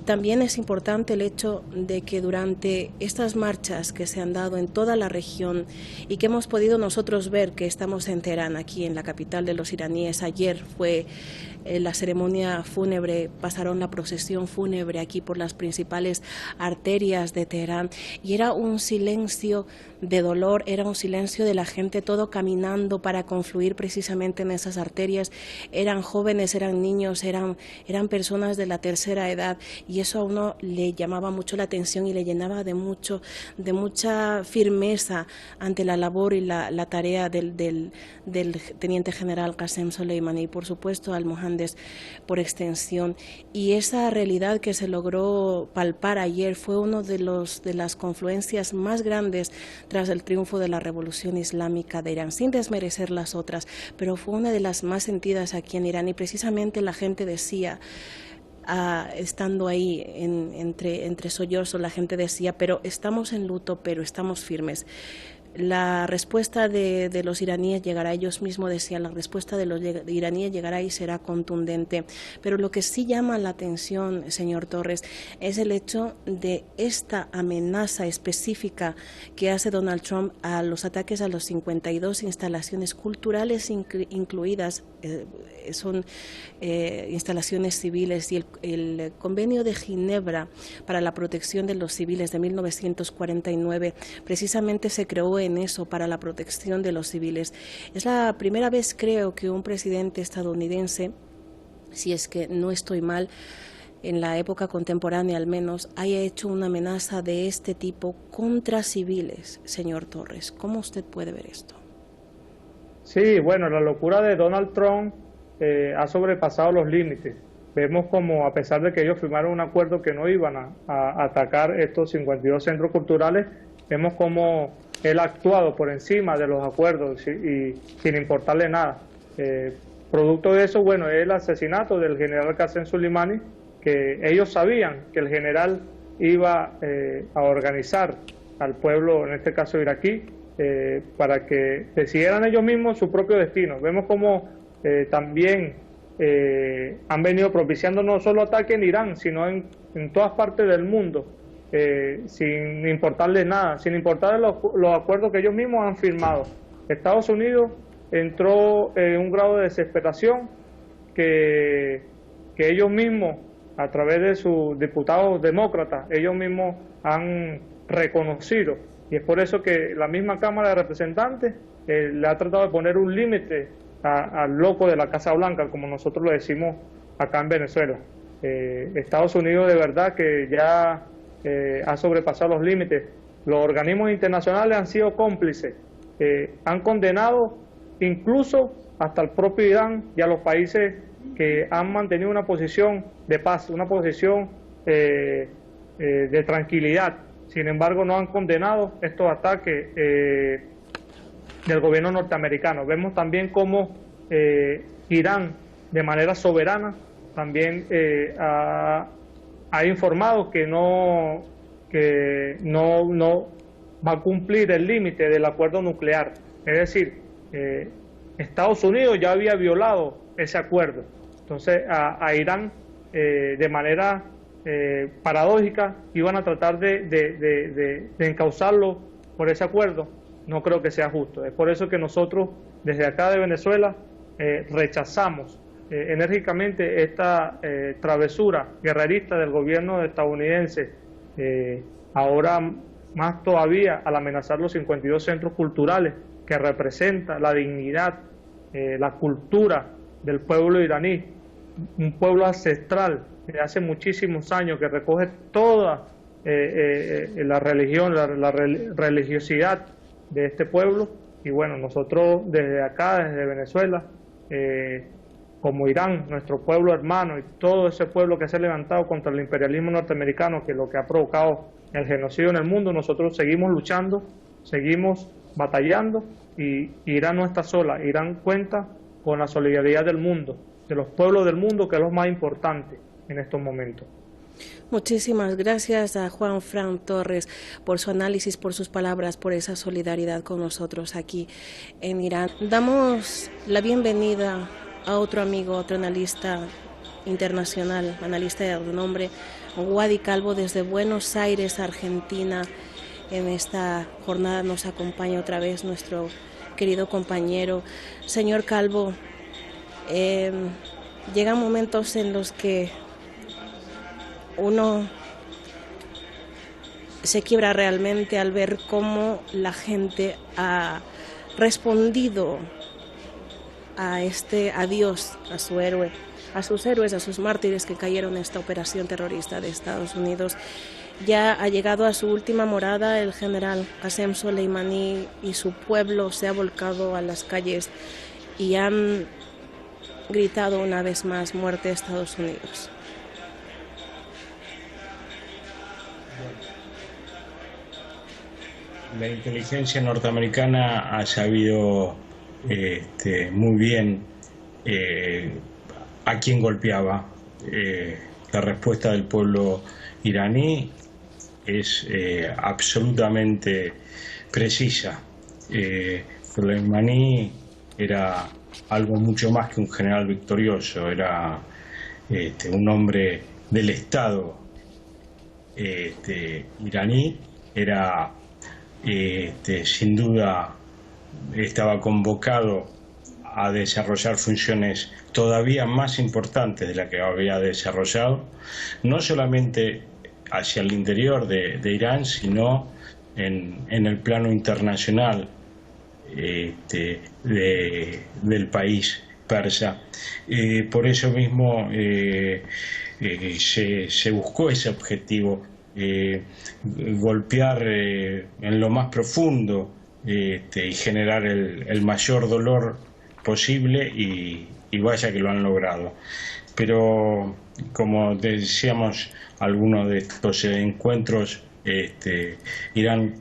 También es importante el hecho de que durante estas marchas que se han dado en toda la región y que hemos podido nosotros ver, que estamos en Teherán, aquí en la capital de los iraníes, ayer fue la ceremonia fúnebre, pasaron la procesión fúnebre aquí por las principales arterias de Teherán y era un silencio de dolor, era un silencio de la gente todo caminando para confluir precisamente en esas arterias. Eran jóvenes, eran niños, eran personas de la tercera edad y eso a uno le llamaba mucho la atención y le llenaba de mucha firmeza ante la labor y la tarea del teniente general Qasem Soleimani y por supuesto al Mohandes por extensión. Y esa realidad que se logró palpar ayer fue uno de las confluencias más grandes tras el triunfo de la Revolución Islámica de Irán, sin desmerecer las otras, pero fue una de las más sentidas aquí en Irán y precisamente la gente decía, estando ahí entre sollozos, la gente decía, pero estamos en luto, pero estamos firmes. La respuesta de los iraníes llegará, ellos mismos decían, la respuesta de los iraníes llegará y será contundente. Pero lo que sí llama la atención, señor Torres, es el hecho de esta amenaza específica que hace Donald Trump a los ataques a las 52 instalaciones culturales incluidas, son instalaciones civiles, y el Convenio de Ginebra para la protección de los civiles de 1949 precisamente se creó en eso, para la protección de los civiles. Es la primera vez, creo, que un presidente estadounidense, si es que no estoy mal, en la época contemporánea al menos, haya hecho una amenaza de este tipo contra civiles, señor Torres. ¿Cómo usted puede ver esto? Sí, bueno, la locura de Donald Trump ha sobrepasado los límites. Vemos como, a pesar de que ellos firmaron un acuerdo que no iban a atacar estos 52 centros culturales, vemos como él ha actuado por encima de los acuerdos y sin importarle nada. Producto de eso, bueno, es el asesinato del general Qasem Soleimani, que ellos sabían que el general iba a organizar al pueblo, en este caso iraquí, para que decidieran ellos mismos su propio destino. Vemos como también han venido propiciando no solo ataques en Irán, sino en todas partes del mundo, sin importarles nada, sin importar los acuerdos que ellos mismos han firmado. Estados Unidos entró en un grado de desesperación que ellos mismos, a través de sus diputados demócratas, ellos mismos han reconocido. Y es por eso que la misma Cámara de Representantes le ha tratado de poner un límite al loco de la Casa Blanca, como nosotros lo decimos acá en Venezuela. Estados Unidos de verdad que ya ha sobrepasado los límites. Los organismos internacionales han sido cómplices, han condenado incluso hasta el propio Irán y a los países que han mantenido una posición de paz, una posición de tranquilidad. Sin embargo, no han condenado estos ataques del gobierno norteamericano. Vemos también cómo Irán, de manera soberana, también ha informado que no va a cumplir el límite del acuerdo nuclear. Es decir, Estados Unidos ya había violado ese acuerdo. Entonces, a Irán, de manera paradójica, iban a tratar de encauzarlo por ese acuerdo. No creo que sea justo. Es por eso que nosotros, desde acá de Venezuela, rechazamos enérgicamente esta travesura guerrerista del gobierno estadounidense, ahora más todavía al amenazar los 52 centros culturales que representa la dignidad, la cultura del pueblo iraní, un pueblo ancestral de hace muchísimos años que recoge toda la religión, la religiosidad de este pueblo. Y bueno, nosotros desde acá, desde Venezuela, como Irán, nuestro pueblo hermano y todo ese pueblo que se ha levantado contra el imperialismo norteamericano, que es lo que ha provocado el genocidio en el mundo, nosotros seguimos luchando, seguimos batallando, y Irán no está sola. Irán cuenta con la solidaridad del mundo, de los pueblos del mundo, que es lo más importante en estos momentos. Muchísimas gracias a Juan Fran Torres por su análisis, por sus palabras, por esa solidaridad con nosotros aquí en Irán. Damos la bienvenida a otro amigo, otro analista internacional, analista de renombre, Wadi Calvo desde Buenos Aires, Argentina. En esta jornada nos acompaña otra vez nuestro querido compañero. Señor Calvo, llegan momentos en los que uno se quiebra realmente al ver cómo la gente ha respondido a este adiós a su héroe, a sus héroes, a sus mártires que cayeron en esta operación terrorista de Estados Unidos. Ya ha llegado a su última morada el general Qasem Soleimani y su pueblo se ha volcado a las calles y han gritado una vez más: muerte a Estados Unidos. La inteligencia norteamericana ha sabido muy bien a quién golpeaba. La respuesta del pueblo iraní es absolutamente precisa. Soleimani era algo mucho más que un general victorioso, era un hombre del Estado iraní, era sin duda estaba convocado a desarrollar funciones todavía más importantes de las que había desarrollado, no solamente hacia el interior de Irán, sino en el plano internacional del país persa. Por eso mismo se buscó ese objetivo, golpear en lo más profundo y generar el mayor dolor posible, y vaya que lo han logrado. Pero como decíamos, algunos de estos encuentros, Irán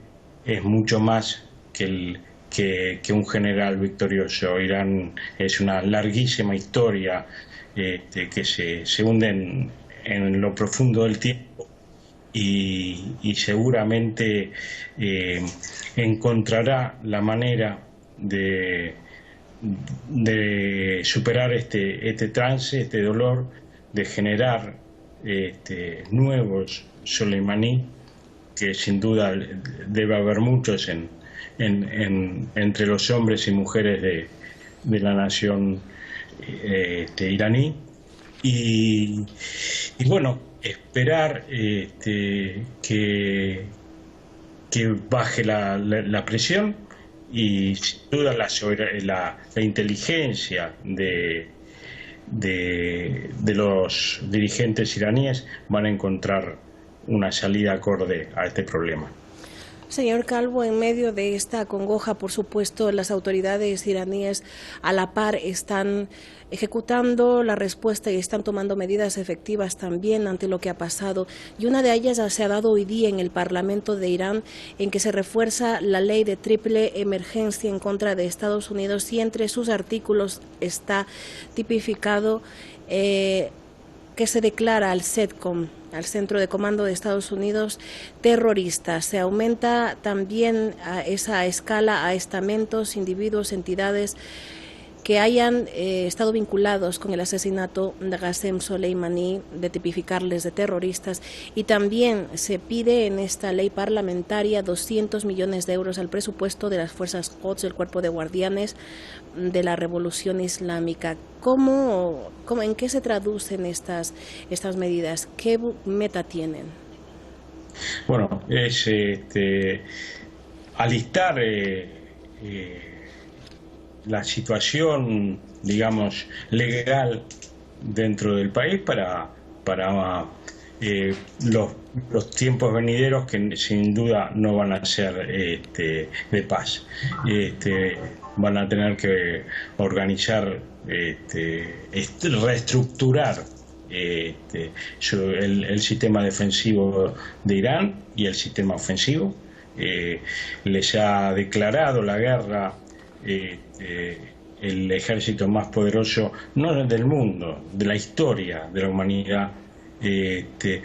es mucho más que un general victorioso. Irán es una larguísima historia que se hunde en lo profundo del tiempo, y seguramente encontrará la manera de superar este trance, este dolor, de generar nuevos Soleimani, que sin duda debe haber muchos entre los hombres y mujeres de la nación iraní, y bueno, esperar que baje la presión, y sin duda la inteligencia de los dirigentes iraníes van a encontrar una salida acorde a este problema. Señor Calvo, en medio de esta congoja, por supuesto, las autoridades iraníes a la par están ejecutando la respuesta y están tomando medidas efectivas también ante lo que ha pasado. Y una de ellas se ha dado hoy día en el Parlamento de Irán, en que se refuerza la ley de triple emergencia en contra de Estados Unidos, y entre sus artículos está tipificado que se declara al CENTCOM, al Centro de Comando de Estados Unidos, terrorista. Se aumenta también a esa escala a estamentos, individuos, entidades que hayan estado vinculados con el asesinato de Qasem Soleimani, de tipificarles de terroristas, y también se pide en esta ley parlamentaria 200 millones de euros al presupuesto de las fuerzas Quds, el cuerpo de guardianes de la Revolución Islámica. ¿En qué se traducen estas medidas? ¿Qué meta tienen? Bueno, es alistar la situación, digamos, legal dentro del país para los tiempos venideros, que sin duda no van a ser de paz. Van a tener que organizar, reestructurar el sistema defensivo de Irán y el sistema ofensivo. Les ha declarado la guerra el ejército más poderoso, no del mundo, de la historia de la humanidad, que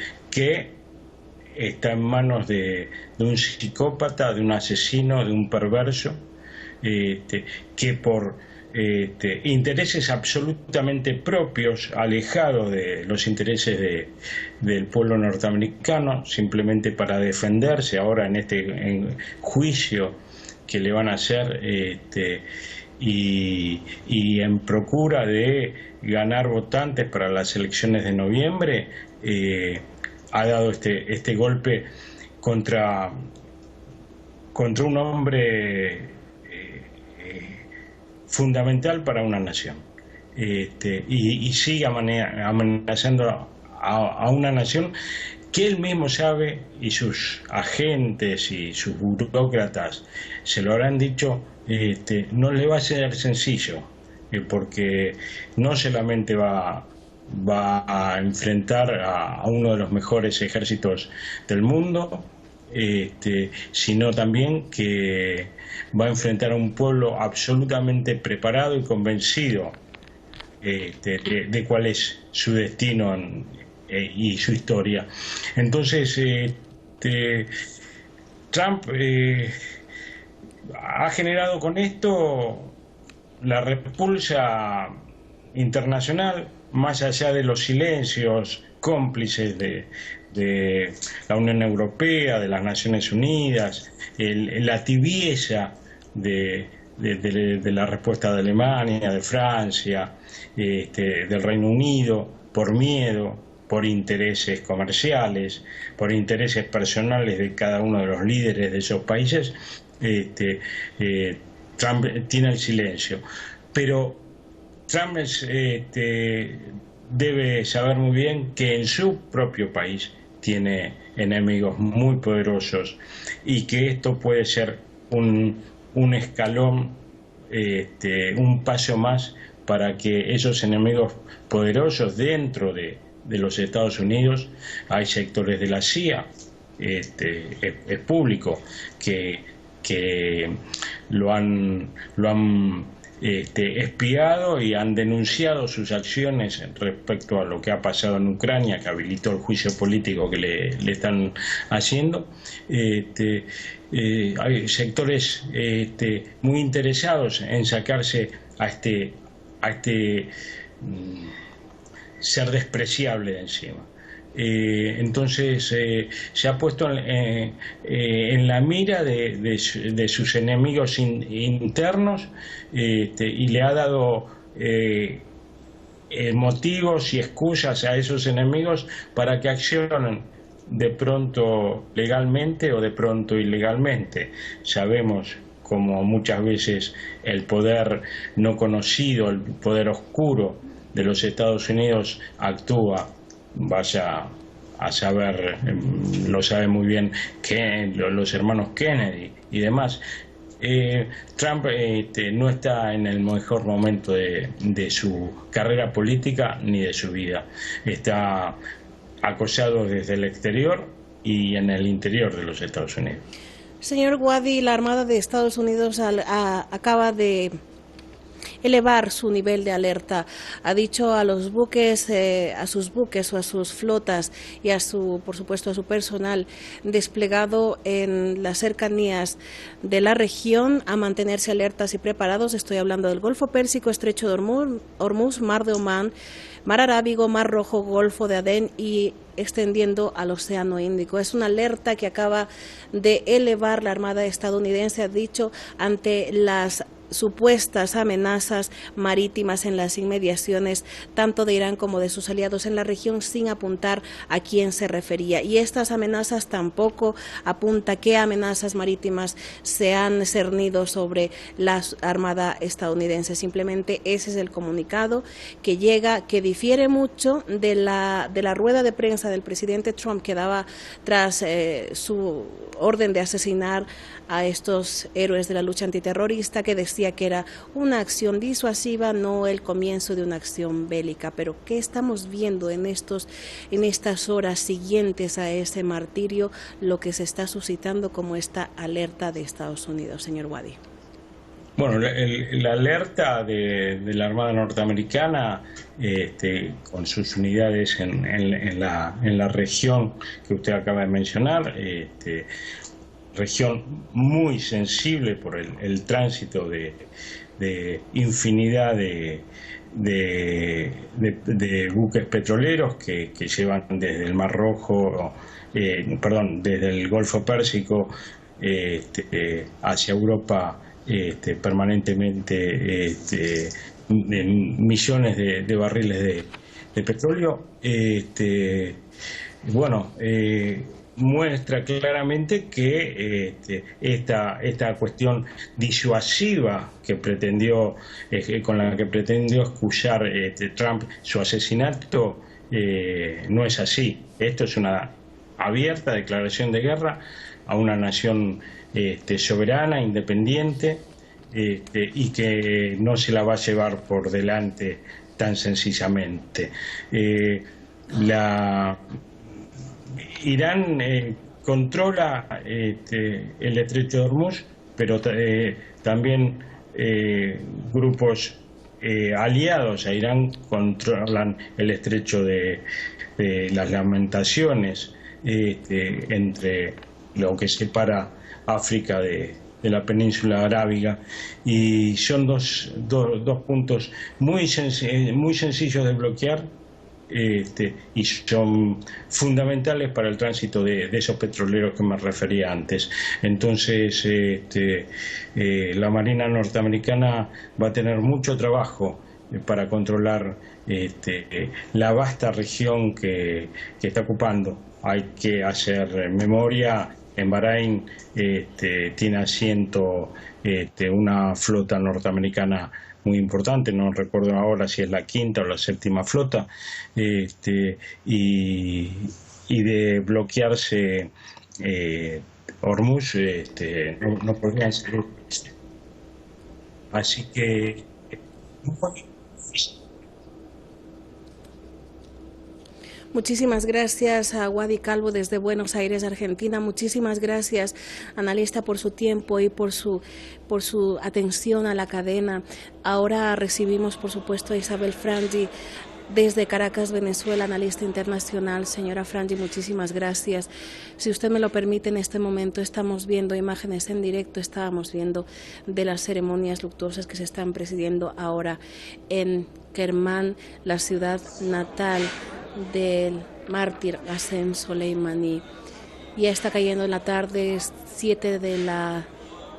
está en manos de un psicópata, de un asesino, de un perverso, que por intereses absolutamente propios, alejados de los intereses del pueblo norteamericano, simplemente para defenderse ahora en juicio que le van a hacer, y en procura de ganar votantes para las elecciones de noviembre, ha dado este golpe contra un hombre fundamental para una nación, y sigue amenazando a una nación que él mismo sabe, y sus agentes y sus burócratas se lo habrán dicho, no le va a ser sencillo, porque no solamente va a enfrentar a uno de los mejores ejércitos del mundo, sino también que va a enfrentar a un pueblo absolutamente preparado y convencido de cuál es su destino y su historia. Entonces, Trump ha generado con esto la repulsa internacional, más allá de los silencios cómplices de la Unión Europea, de las Naciones Unidas, la tibieza de la respuesta de Alemania, de Francia, del Reino Unido, por miedo, por intereses comerciales, por intereses personales de cada uno de los líderes de esos países. Trump tiene el silencio, pero Trump debe saber muy bien que en su propio país tiene enemigos muy poderosos, y que esto puede ser un escalón, un paso más para que esos enemigos poderosos dentro de los Estados Unidos, hay sectores de la CIA, es público, que lo han espiado y han denunciado sus acciones respecto a lo que ha pasado en Ucrania, que habilitó el juicio político que le están haciendo. Hay sectores muy interesados en sacarse a este ser despreciable de encima. Entonces se ha puesto en la mira de sus enemigos internos, y le ha dado motivos y excusas a esos enemigos para que accionen de pronto legalmente o de pronto ilegalmente. Sabemos como muchas veces el poder no conocido, el poder oscuro de los Estados Unidos actúa. Vaya a saber, lo sabe muy bien los hermanos Kennedy y demás. Trump no está en el mejor momento de su carrera política ni de su vida. Está acosado desde el exterior y en el interior de los Estados Unidos. Señor Waddy, la Armada de Estados Unidos acaba de elevar su nivel de alerta. Ha dicho a los buques, a sus buques o a sus flotas y por supuesto a su personal desplegado en las cercanías de la región a mantenerse alertas y preparados. Estoy hablando del Golfo Pérsico, Estrecho de Hormuz, Mar de Omán, Mar Arábigo, Mar Rojo, Golfo de Adén y extendiendo al Océano Índico. Es una alerta que acaba de elevar la Armada estadounidense, ha dicho, ante las supuestas amenazas marítimas en las inmediaciones tanto de Irán como de sus aliados en la región, sin apuntar a quién se refería. Y estas amenazas tampoco apunta qué amenazas marítimas se han cernido sobre la Armada estadounidense. Simplemente ese es el comunicado que llega, que difiere mucho de la rueda de prensa del presidente Trump que daba tras su orden de asesinar a estos héroes de la lucha antiterrorista, que decía que era una acción disuasiva, no el comienzo de una acción bélica. Pero ¿qué estamos viendo en estas horas siguientes a ese martirio? Lo que se está suscitando como esta alerta de Estados Unidos, señor Waddy. Bueno, la alerta de la Armada norteamericana, con sus unidades en la región que usted acaba de mencionar, región muy sensible por el tránsito de de infinidad de buques petroleros que llevan desde el Mar Rojo, desde el Golfo Pérsico hacia Europa permanentemente millones de barriles de petróleo. Muestra claramente que esta cuestión disuasiva que con la que pretendió excusar Trump su asesinato no es así. Esto es una abierta declaración de guerra a una nación soberana, independiente, y que no se la va a llevar por delante tan sencillamente. Irán controla el estrecho de Hormuz, pero también grupos aliados a Irán controlan el estrecho de las Lamentaciones, entre lo que separa África de la península arábiga, y son dos puntos muy sencillos de bloquear, y son fundamentales para el tránsito de esos petroleros que me refería antes. Entonces la Marina norteamericana va a tener mucho trabajo para controlar la vasta región que está ocupando. Hay que hacer memoria. En Bahrein tiene asiento una flota norteamericana muy importante, no recuerdo ahora si es la quinta o la séptima flota, y de bloquearse Hormuz no podrían ser. Así que muchísimas gracias a Wadi Calvo desde Buenos Aires, Argentina. Muchísimas gracias, analista, por su tiempo y por su atención a la cadena. Ahora recibimos, por supuesto, a Isabel Frangi desde Caracas, Venezuela, analista internacional. Señora Frangi, muchísimas gracias. Si usted me lo permite, en este momento estamos viendo imágenes en directo, estábamos viendo de las ceremonias luctuosas que se están presidiendo ahora en Kermán, la ciudad natal del mártir Qasem Soleimani. Ya está cayendo en la tarde, 7 de la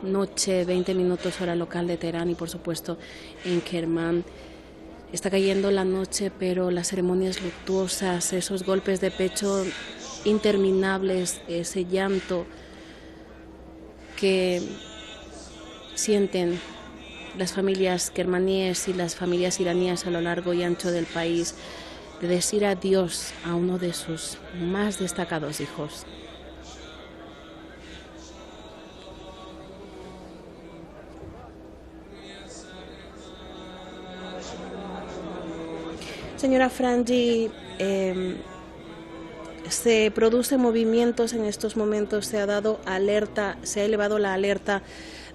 noche, 20 minutos hora local de Teherán, y por supuesto en Kermán está cayendo la noche, pero las ceremonias luctuosas, esos golpes de pecho interminables, ese llanto que sienten las familias kermaníes y las familias iraníes a lo largo y ancho del país, de decir adiós a uno de sus más destacados hijos. Señora Frangi, se producen movimientos en estos momentos, se ha elevado la alerta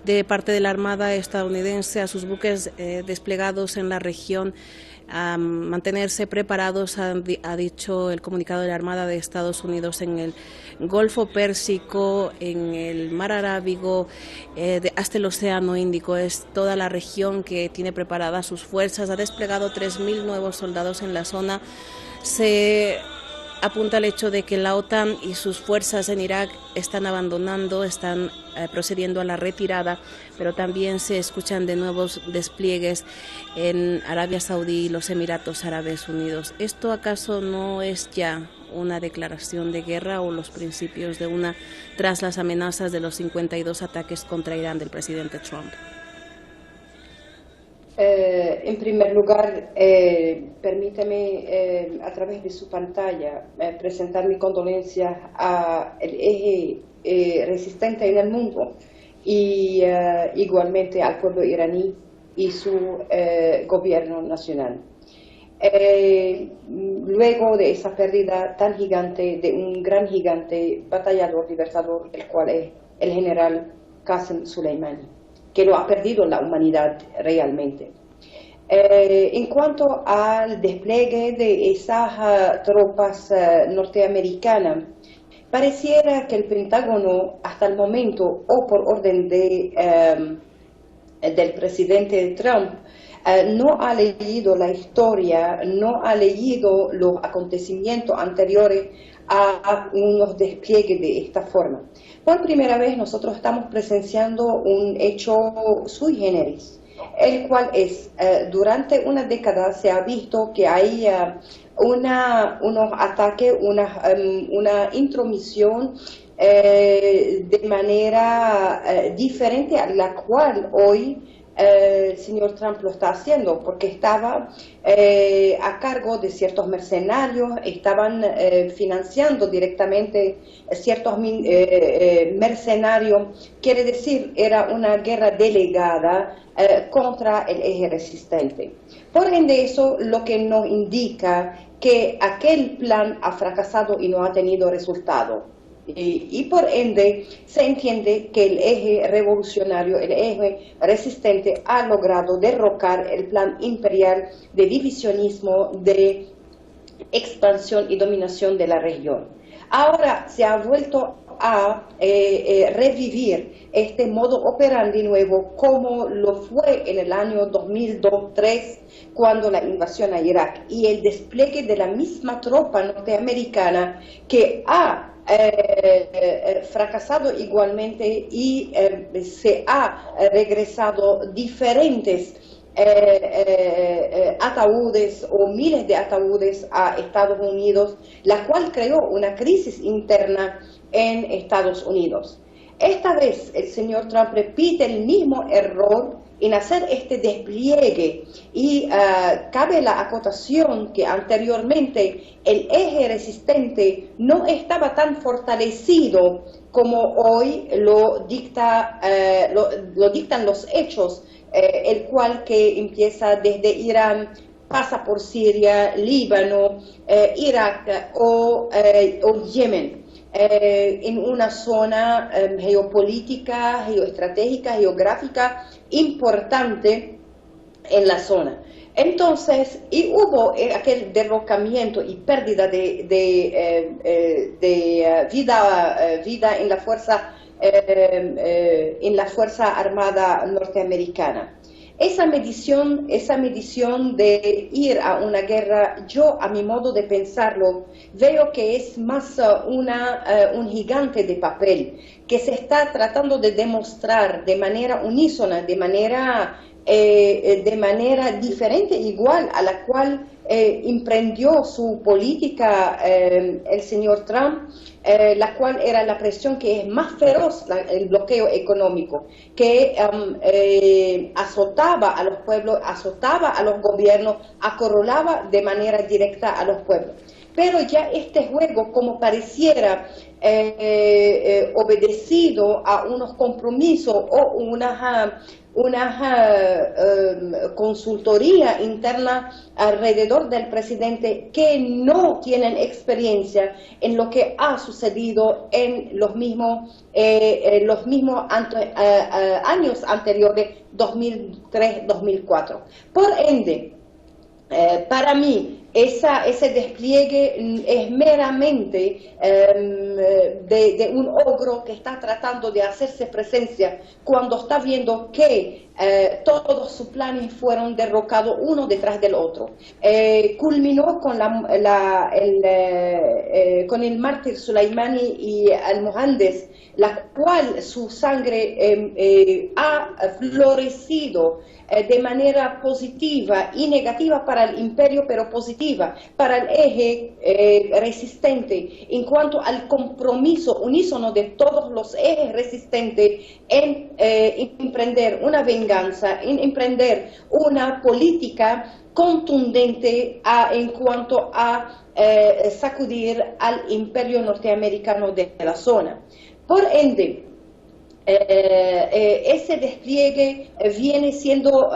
de parte de la Armada estadounidense a sus buques desplegados en la región, a mantenerse preparados, ha dicho el comunicado de la Armada de Estados Unidos, en el Golfo Pérsico, en el Mar Arábigo, hasta el Océano Índico. Es toda la región que tiene preparadas sus fuerzas. Ha desplegado 3.000 nuevos soldados en la zona. Se apunta al hecho de que la OTAN y sus fuerzas en Irak están abandonando, están procediendo a la retirada, pero también se escuchan de nuevos despliegues en Arabia Saudí y los Emiratos Árabes Unidos. ¿Esto acaso no es ya una declaración de guerra o los principios de una tras las amenazas de los 52 ataques contra Irán del presidente Trump? En primer lugar, permítame a través de su pantalla presentar mi condolencia al eje resistente en el mundo y igualmente al pueblo iraní y su gobierno nacional. Luego de esa pérdida tan gigante de un gran gigante batallador, libertador, el cual es el general Qasem Soleimani, que lo ha perdido la humanidad realmente. En cuanto al despliegue de esas tropas norteamericanas, pareciera que el Pentágono hasta el momento, o por orden de del presidente Trump no ha leído la historia, no ha leído los acontecimientos anteriores a unos despliegues de esta forma. Por primera vez nosotros estamos presenciando un hecho sui generis, el cual es, durante una década se ha visto que hay unos ataques, una intromisión de manera diferente a la cual hoy el señor Trump lo está haciendo, porque estaba a cargo de ciertos mercenarios, estaban financiando directamente ciertos mercenarios, quiere decir, era una guerra delegada contra el eje resistente. Por ende, eso lo que nos indica que aquel plan ha fracasado y no ha tenido resultado. Y por ende se entiende que el eje revolucionario, el eje resistente ha logrado derrocar el plan imperial de divisionismo, de expansión y dominación de la región. Ahora se ha vuelto a revivir este modo operandi nuevo como lo fue en el año 2002-2003 cuando la invasión a Irak y el despliegue de la misma tropa norteamericana que ha fracasado igualmente y se ha regresado diferentes ataúdes o miles de ataúdes a Estados Unidos, la cual creó una crisis interna en Estados Unidos. Esta vez el señor Trump repite el mismo error en hacer este despliegue y cabe la acotación que anteriormente el eje resistente no estaba tan fortalecido como hoy lo dictan los hechos, el cual que empieza desde Irán, pasa por Siria, Líbano, Irak o Yemen. En una zona geopolítica, geoestratégica, geográfica importante en la zona. Entonces, y hubo aquel derrocamiento y pérdida de vida en la Fuerza Armada norteamericana. Esa medición de ir a una guerra, yo a mi modo de pensarlo, veo que es más un gigante de papel que se está tratando de demostrar de manera unísona, de manera diferente, igual a la cual emprendió su política el señor Trump, la cual era la presión que es más feroz, el bloqueo económico, que azotaba a los pueblos, azotaba a los gobiernos, acorralaba de manera directa a los pueblos. Pero ya este juego, como pareciera obedecido a unos compromisos o una consultoría interna alrededor del presidente que no tienen experiencia en lo que ha sucedido en los mismos años anteriores, 2003-2004. Por ende, para mí, ese despliegue es meramente de un ogro que está tratando de hacerse presencia cuando está viendo que todos sus planes fueron derrocados uno detrás del otro. Culminó con con el mártir Soleimani y al-Mohandes, la cual su sangre ha florecido de manera positiva y negativa para el imperio, pero positiva para el eje resistente en cuanto al compromiso unísono de todos los ejes resistentes en emprender una venganza, en emprender una política contundente en cuanto a sacudir al imperio norteamericano de la zona. Por ende, ese despliegue viene siendo,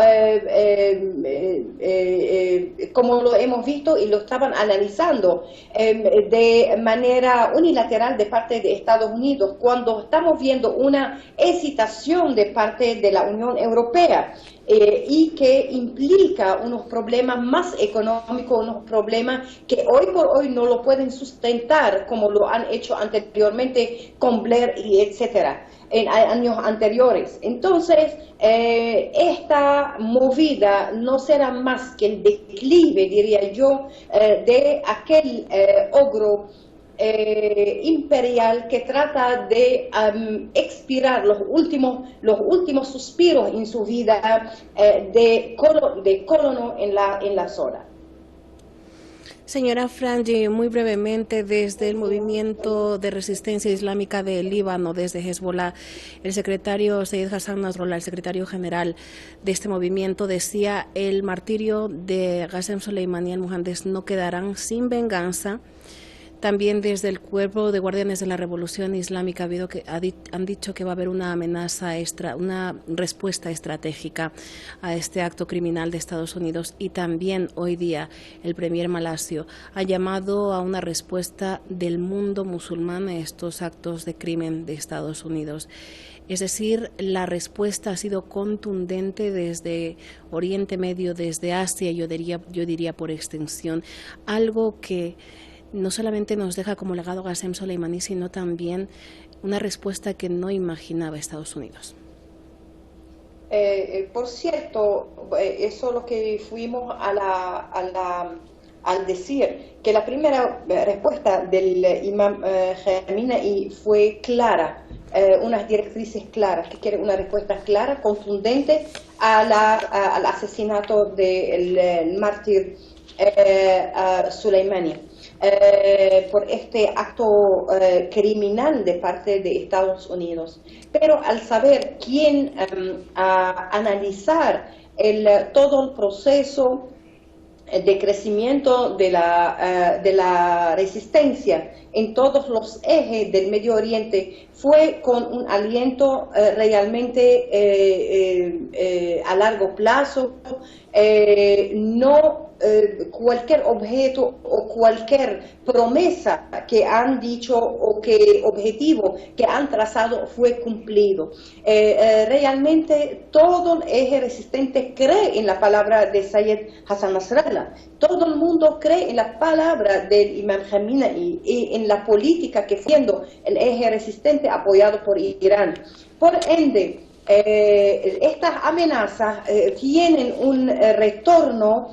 como lo hemos visto y lo estaban analizando, de manera unilateral de parte de Estados Unidos, cuando estamos viendo una hesitación de parte de la Unión Europea. y que implica unos problemas más económicos, unos problemas que hoy por hoy no lo pueden sustentar como lo han hecho anteriormente con Blair y etcétera, en años anteriores. Entonces, esta movida no será más que el declive, diría yo, de aquel ogro imperial que trata de expirar los últimos suspiros en su vida de colono en la zona. Señora Frangi, muy brevemente, desde el movimiento de resistencia islámica del Líbano, desde Hezbollah, el secretario Sayed Hassan Nasrallah, el secretario general de este movimiento, decía: el martirio de Qasem Soleimani al-Muhandis no quedarán sin venganza. También desde el Cuerpo de Guardianes de la Revolución Islámica han dicho que va a haber una amenaza una respuesta estratégica a este acto criminal de Estados Unidos, y también hoy día el premier Malasio ha llamado a una respuesta del mundo musulmán a estos actos de crimen de Estados Unidos. Es decir, la respuesta ha sido contundente desde Oriente Medio, desde Asia, yo diría por extensión, algo que no solamente nos deja como legado Qasem Soleimani, sino también una respuesta que no imaginaba Estados Unidos. Por cierto, eso es lo que fuimos al decir, que la primera respuesta del imam Khamenei fue clara, unas directrices claras, que quiere una respuesta clara, contundente al asesinato del mártir Soleimani. Por este acto criminal de parte de Estados Unidos. Pero al saber quién analizar todo el proceso de crecimiento de la resistencia en todos los ejes del Medio Oriente, fue con un aliento realmente a largo plazo, no cualquier objeto o cualquier promesa que han dicho o que objetivo que han trazado fue cumplido. Realmente todo el eje resistente cree en la palabra de Sayed Hassan Nasrallah. Todo el mundo cree en la palabra del imam Khamenei y en la política que fue siendo el eje resistente apoyado por Irán. Por ende, estas amenazas tienen un retorno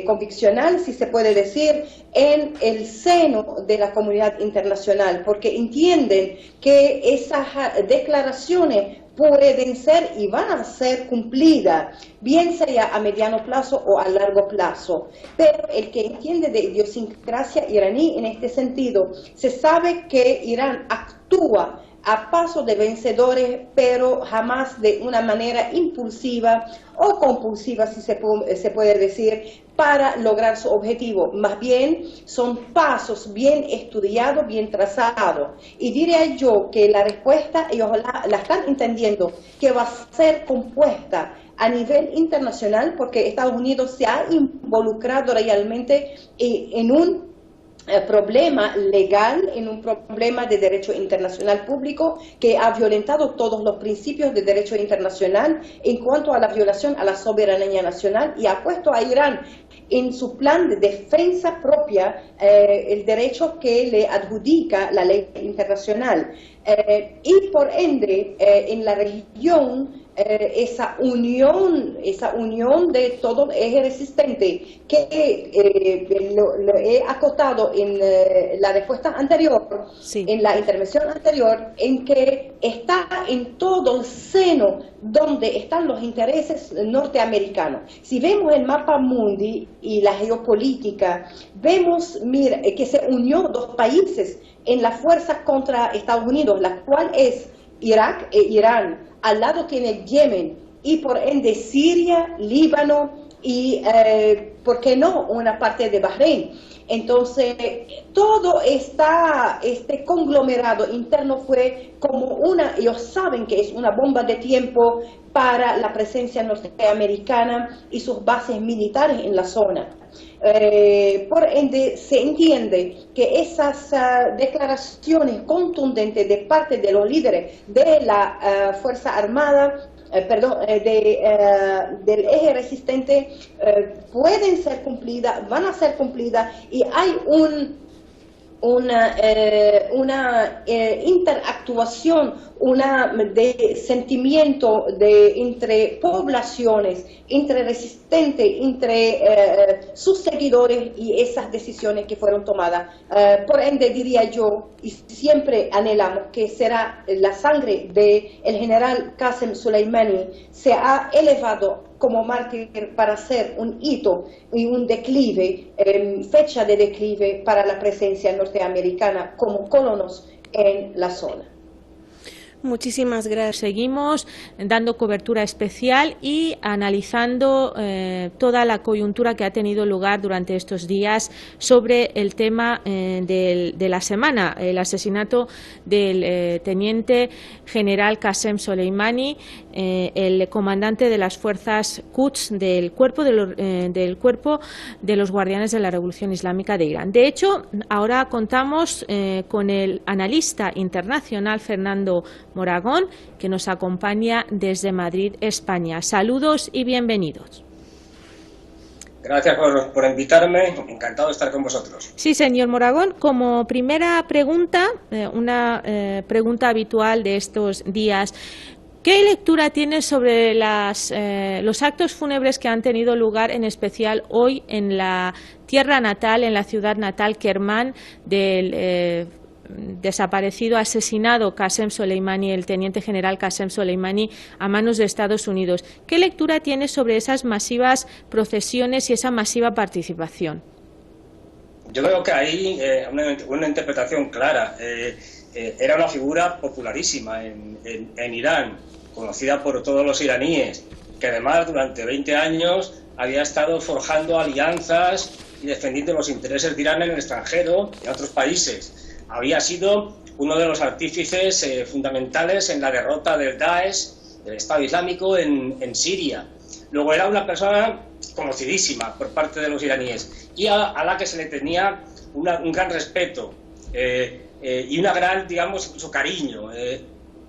conviccional, si se puede decir, en el seno de la comunidad internacional, porque entienden que esas declaraciones pueden ser y van a ser cumplidas, bien sea a mediano plazo o a largo plazo. Pero el que entiende de idiosincrasia iraní en este sentido, se sabe que Irán actúa a paso de vencedores, pero jamás de una manera impulsiva o compulsiva, si se puede decir, para lograr su objetivo. Más bien son pasos bien estudiados, bien trazados. Y diría yo que la respuesta ellos la están entendiendo, que va a ser compuesta a nivel internacional, porque Estados Unidos se ha involucrado realmente en un problema legal, en un problema de derecho internacional público que ha violentado todos los principios de derecho internacional en cuanto a la violación a la soberanía nacional, y ha puesto a Irán en su plan de defensa propia el derecho que le adjudica la ley internacional. Y por ende, en la región, esa unión de todo el eje resistente que lo he acotado en la respuesta anterior, sí, en la intervención anterior, en que está en todo el seno donde están los intereses norteamericanos. Si vemos el mapa mundi y la geopolítica, vemos que se unió dos países en la fuerza contra Estados Unidos, la cual es Irak e Irán. Al lado tiene Yemen y por ende Siria, Líbano y, ¿por qué no?, una parte de Bahrein. Entonces, todo este conglomerado interno fue como ellos saben que es una bomba de tiempo para la presencia norteamericana y sus bases militares en la zona. Por ende, se entiende que esas declaraciones contundentes de parte de los líderes de la Fuerza Armada del eje resistente pueden ser cumplidas, van a ser cumplidas, y hay una interactuación, de sentimiento entre poblaciones, entre resistentes, entre sus seguidores y esas decisiones que fueron tomadas. Por ende, diría yo, y siempre anhelamos, que será la sangre del general Qasem Soleimani se ha elevado como mártir para ser un hito y un declive, fecha de declive para la presencia norteamericana como colonos en la zona. Muchísimas gracias. Seguimos dando cobertura especial y analizando toda la coyuntura que ha tenido lugar durante estos días sobre el tema de la semana, el asesinato del teniente general Qasem Soleimani, el comandante de las fuerzas Quds del cuerpo de los guardianes de la Revolución Islámica de Irán. De hecho, ahora contamos con el analista internacional Fernando Moragón, que nos acompaña desde Madrid, España. Saludos y bienvenidos. Gracias por invitarme, encantado de estar con vosotros. Sí, señor Moragón, como primera pregunta, una pregunta habitual de estos días, ¿qué lectura tiene sobre los actos fúnebres que han tenido lugar, en especial hoy, en la tierra natal, en la ciudad natal, Kermán, del desaparecido, asesinado Qasem Soleimani, el teniente general Qasem Soleimani, a manos de Estados Unidos? ¿Qué lectura tiene sobre esas masivas procesiones y esa masiva participación? Yo creo que hay una interpretación clara. Era una figura popularísima en Irán, conocida por todos los iraníes, que además durante 20 años había estado forjando alianzas y defendiendo los intereses de Irán en el extranjero y en otros países. Había sido uno de los artífices fundamentales en la derrota del Daesh, del Estado Islámico, en Siria. Luego era una persona conocidísima por parte de los iraníes y a la que se le tenía un gran respeto y una gran, digamos, incluso cariño.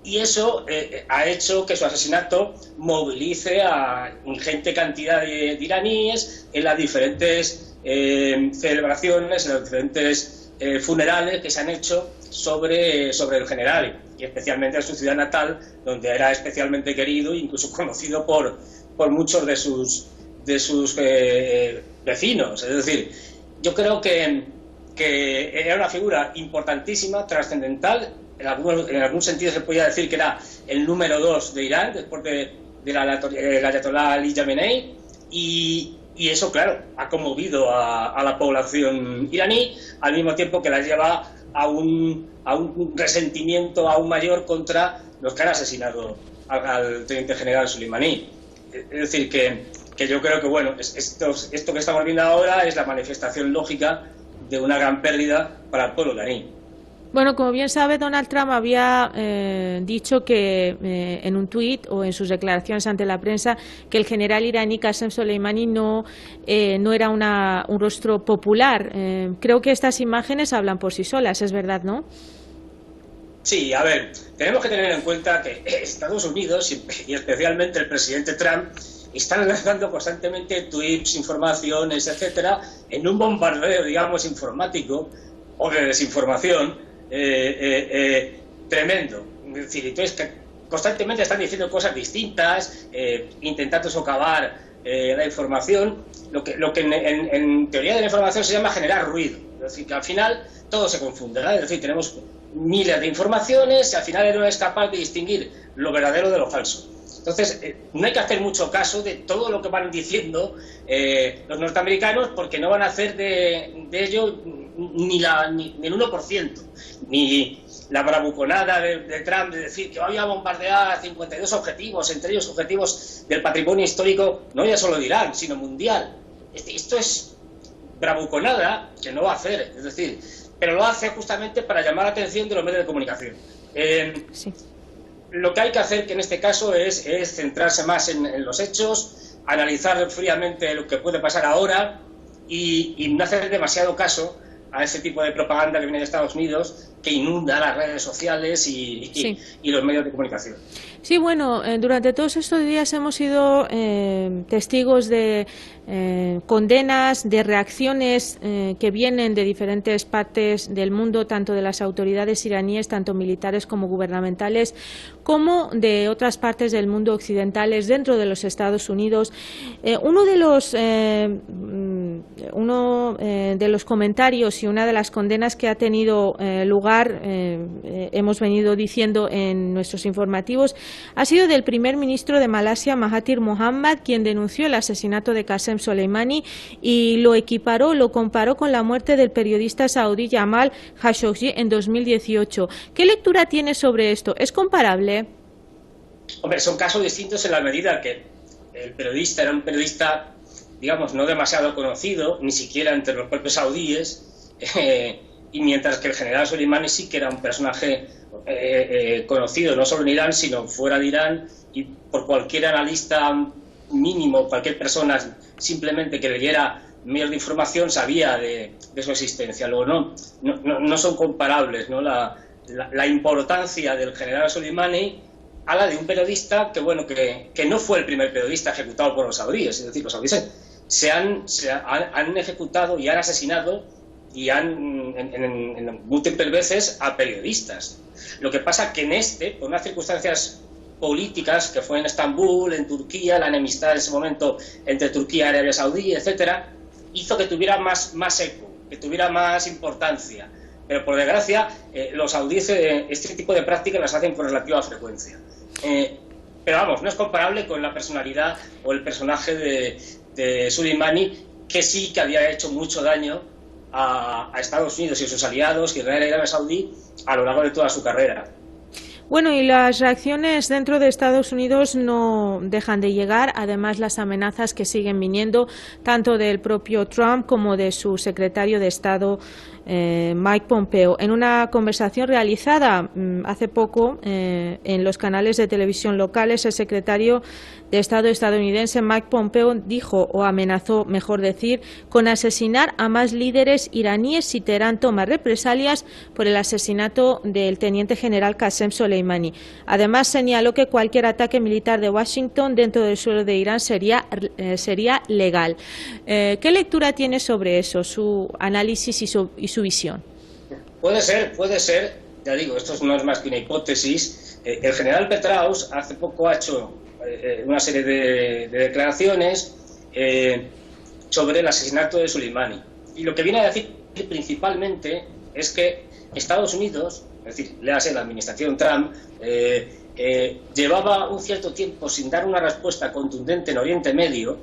Y eso ha hecho que su asesinato movilice a ingente cantidad de iraníes en las diferentes celebraciones, en los diferentes funerales que se han hecho sobre el general, y especialmente en su ciudad natal, donde era especialmente querido e incluso conocido por muchos de sus vecinos. Es decir, yo creo que era una figura importantísima, trascendental. En algún sentido se podía decir que era el número 2 de Irán, después del ayatolá Ali Khamenei, y eso, claro, ha conmovido a la población iraní, al mismo tiempo que la lleva a un resentimiento aún mayor contra los que han asesinado al teniente general Soleimani. Es decir, que yo creo que, bueno, esto que estamos viendo ahora es la manifestación lógica de una gran pérdida para el pueblo iraní. Bueno, como bien sabe, Donald Trump había dicho que en un tuit o en sus declaraciones ante la prensa que el general iraní Qasem Soleimani no era un rostro popular. Creo que estas imágenes hablan por sí solas, es verdad, ¿no? Sí, a ver, tenemos que tener en cuenta que Estados Unidos y especialmente el presidente Trump están lanzando constantemente tweets, informaciones, etcétera, en un bombardeo, digamos, informático o de desinformación tremendo. Es decir, entonces, constantemente están diciendo cosas distintas, intentando socavar la información, lo que en teoría de la información se llama generar ruido. Es decir, que al final todo se confunde, ¿verdad? Es decir, tenemos miles de informaciones y al final no es capaz de distinguir lo verdadero de lo falso. Entonces, no hay que hacer mucho caso de todo lo que van diciendo los norteamericanos, porque no van a hacer de ello ni el 1%, ni la bravuconada de Trump de decir que vaya a bombardear 52 objetivos, entre ellos objetivos del patrimonio histórico, no ya solo de Irán, sino mundial. Esto es bravuconada que no va a hacer, es decir, pero lo hace justamente para llamar la atención de los medios de comunicación. Sí. Lo que hay que hacer, que en este caso es centrarse más en los hechos, analizar fríamente lo que puede pasar ahora y no hacer demasiado caso a ese tipo de propaganda que viene de Estados Unidos, que inunda las redes sociales y los medios de comunicación. Sí, bueno, durante todos estos días hemos sido testigos de condenas, de reacciones que vienen de diferentes partes del mundo, tanto de las autoridades iraníes, tanto militares como gubernamentales, como de otras partes del mundo occidentales dentro de los Estados Unidos. Uno de los comentarios y una de las condenas que ha tenido lugar, hemos venido diciendo en nuestros informativos, ha sido del primer ministro de Malasia, Mahathir Mohamad, quien denunció el asesinato de Qasem Soleimani y lo comparó con la muerte del periodista saudí Jamal Khashoggi en 2018. ¿Qué lectura tiene sobre esto? ¿Es comparable? Hombre, son casos distintos en la medida que el periodista era un periodista, digamos, no demasiado conocido, ni siquiera entre los propios saudíes, y mientras que el general Soleimani sí que era un personaje conocido no solo en Irán, sino fuera de Irán, y por cualquier analista mínimo, cualquier persona simplemente que leyera medios de información sabía de su existencia. Luego no son comparables, ¿no? La importancia del general Soleimani a la de un periodista que no fue el primer periodista ejecutado por los saudíes. Es decir, los saudíes han ejecutado y han asesinado y en múltiples veces a periodistas. Lo que pasa que por unas circunstancias políticas, que fue en Estambul, en Turquía, la enemistad en ese momento entre Turquía y Arabia Saudí, etcétera, hizo que tuviera más eco, que tuviera más importancia. Pero por desgracia, los saudíes este tipo de prácticas las hacen con relativa frecuencia. Pero vamos, no es comparable con la personalidad o el personaje de Soleimani, que sí que había hecho mucho daño a Estados Unidos y sus aliados, Israel y Arabia Saudí, a lo largo de toda su carrera. Bueno, y las reacciones dentro de Estados Unidos no dejan de llegar, además las amenazas que siguen viniendo, tanto del propio Trump como de su secretario de Estado, Mike Pompeo. En una conversación realizada hace poco en los canales de televisión locales, el secretario de Estado estadounidense Mike Pompeo dijo, o amenazó, mejor decir, con asesinar a más líderes iraníes si Teherán toma represalias por el asesinato del teniente general Qasem Soleimani. Además, señaló que cualquier ataque militar de Washington dentro del suelo de Irán sería legal. ¿Qué lectura tiene sobre eso, su análisis y su visión? Puede ser, ya digo, esto no es más que una hipótesis. El general Petraeus hace poco ha hecho una serie de declaraciones sobre el asesinato de Soleimani. Y lo que viene a decir principalmente es que Estados Unidos, es decir, léase la administración Trump, llevaba un cierto tiempo sin dar una respuesta contundente en Oriente Medio,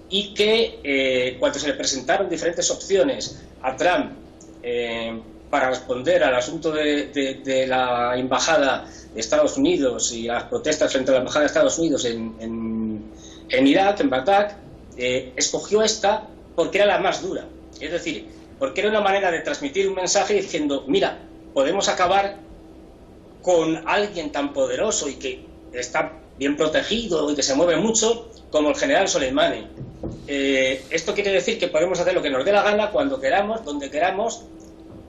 y que cuando se le presentaron diferentes opciones a Trump para responder al asunto de la embajada de Estados Unidos y las protestas frente a la embajada de Estados Unidos en Irak, en Bagdad, escogió esta porque era la más dura. Es decir, porque era una manera de transmitir un mensaje diciendo, mira, podemos acabar con alguien tan poderoso y que está bien protegido y que se mueve mucho como el general Soleimani. Esto quiere decir que podemos hacer lo que nos dé la gana, cuando queramos, donde queramos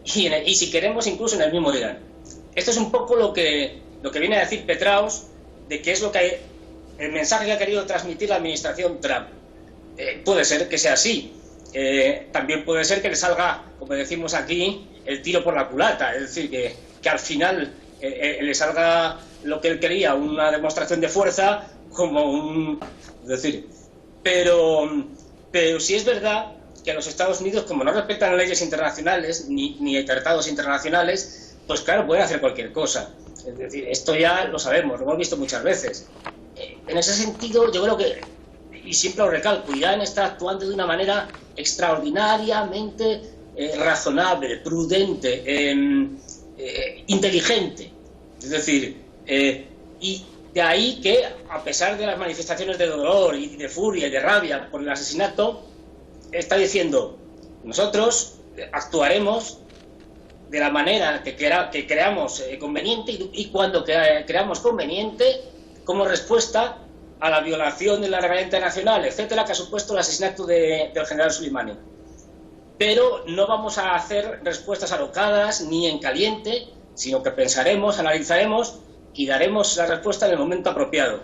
y si queremos incluso en el mismo Irán. Esto es un poco lo que viene a decir Petraeus, de que es el mensaje que ha querido transmitir la administración Trump. Puede ser que sea así. También puede ser que le salga, como decimos aquí, el tiro por la culata, es decir, que al final le salga lo que él quería, una demostración de fuerza, pero sí es verdad que los Estados Unidos, como no respetan leyes internacionales ni tratados internacionales, pues claro, pueden hacer cualquier cosa. Es decir, esto ya lo sabemos, lo hemos visto muchas veces. En ese sentido, yo creo que, y siempre lo recalco, Irán está actuando de una manera extraordinariamente razonable, prudente, inteligente. Es decir, y de ahí que, a pesar de las manifestaciones de dolor y de furia y de rabia por el asesinato, está diciendo, nosotros actuaremos de la manera que creamos conveniente y cuando creamos conveniente, como respuesta a la violación de la legalidad internacional, etcétera, que ha supuesto el asesinato del general Soleimani. pero no vamos a hacer respuestas alocadas ni en caliente, sino que pensaremos, analizaremos y daremos la respuesta en el momento apropiado.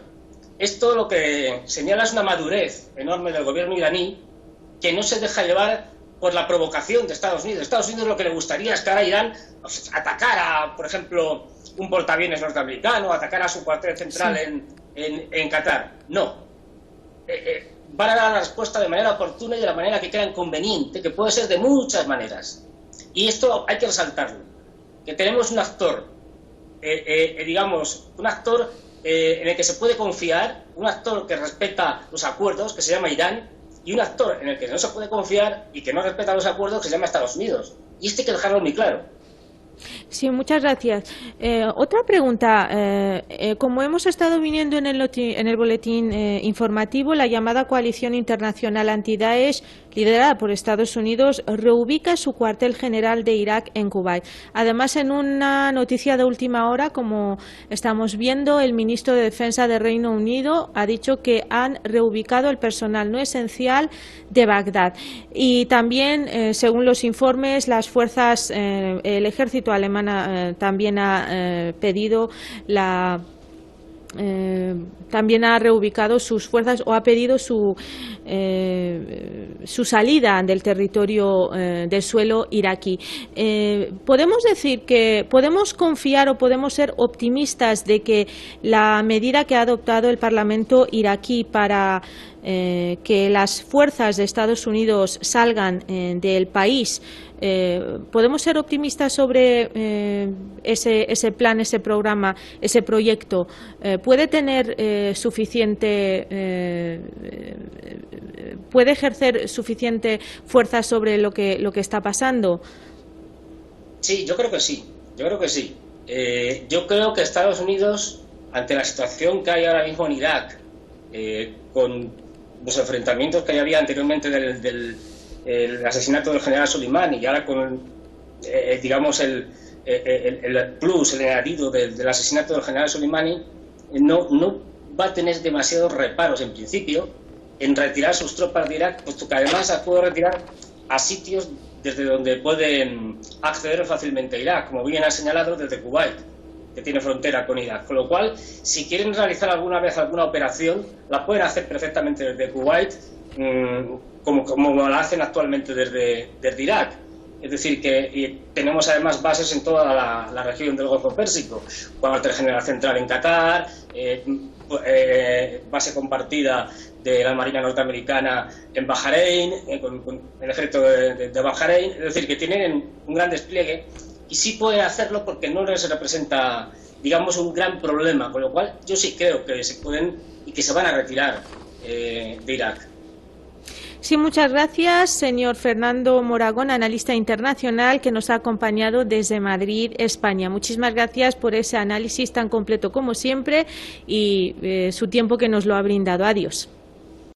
Esto lo que señala es una madurez enorme del gobierno iraní, que no se deja llevar por la provocación de Estados Unidos. Estados Unidos lo que le gustaría es que ahora Irán atacara, por ejemplo, un portaaviones norteamericano, atacara su cuartel central en Qatar. No. Van a dar la respuesta de manera oportuna y de la manera que crean conveniente, que puede ser de muchas maneras. Y esto hay que resaltarlo, que tenemos un actor, digamos, un actor en el que se puede confiar, un actor que respeta los acuerdos, que se llama Irán, y un actor en el que no se puede confiar y que no respeta los acuerdos, que se llama Estados Unidos. Y esto hay que dejarlo muy claro. Sí, muchas gracias. Otra pregunta. Como hemos estado viniendo en el boletín informativo, la llamada Coalición Internacional Anti-Daesh, liderada por Estados Unidos, reubica su cuartel general de Irak en Kuwait. Además, en una noticia de última hora, como estamos viendo, el ministro de Defensa de Reino Unido ha dicho que han reubicado el personal no esencial de Bagdad. Y también, según los informes, las fuerzas, el ejército alemán también ha pedido también ha reubicado sus fuerzas o ha pedido su salida del territorio del suelo iraquí. Podemos decir que podemos confiar o podemos ser optimistas de que la medida que ha adoptado el Parlamento iraquí para que las fuerzas de Estados Unidos salgan del país, ¿podemos ser optimistas sobre ese plan, ese programa, ese proyecto? ¿Puede tener puede ejercer suficiente fuerza sobre lo que está pasando? Sí, yo creo que sí. Yo creo que Estados Unidos, ante la situación que hay ahora mismo en Irak, con los enfrentamientos que ya había anteriormente del asesinato del general Soleimani y ahora con digamos el plus, el añadido del asesinato del general Soleimani, no va a tener demasiados reparos en principio en retirar sus tropas de Irak, puesto que además las puede retirar a sitios desde donde pueden acceder fácilmente a Irak, como bien ha señalado, desde Kuwait, que tiene frontera con Irak. Con lo cual, si quieren realizar alguna vez alguna operación, la pueden hacer perfectamente desde Kuwait, como la hacen actualmente desde Irak. Es decir, que tenemos además bases en toda la región del Golfo Pérsico, cuartel general central en Qatar, base compartida de la Marina norteamericana en Bahrein, con el ejército de Bahrein. Es decir, que tienen un gran despliegue y sí pueden hacerlo porque no les representa, digamos, un gran problema, con lo cual yo sí creo que se pueden y que se van a retirar de Irak. Sí, muchas gracias, señor Fernando Moragón, analista internacional que nos ha acompañado desde Madrid, España. Muchísimas gracias por ese análisis tan completo como siempre y su tiempo que nos lo ha brindado. Adiós.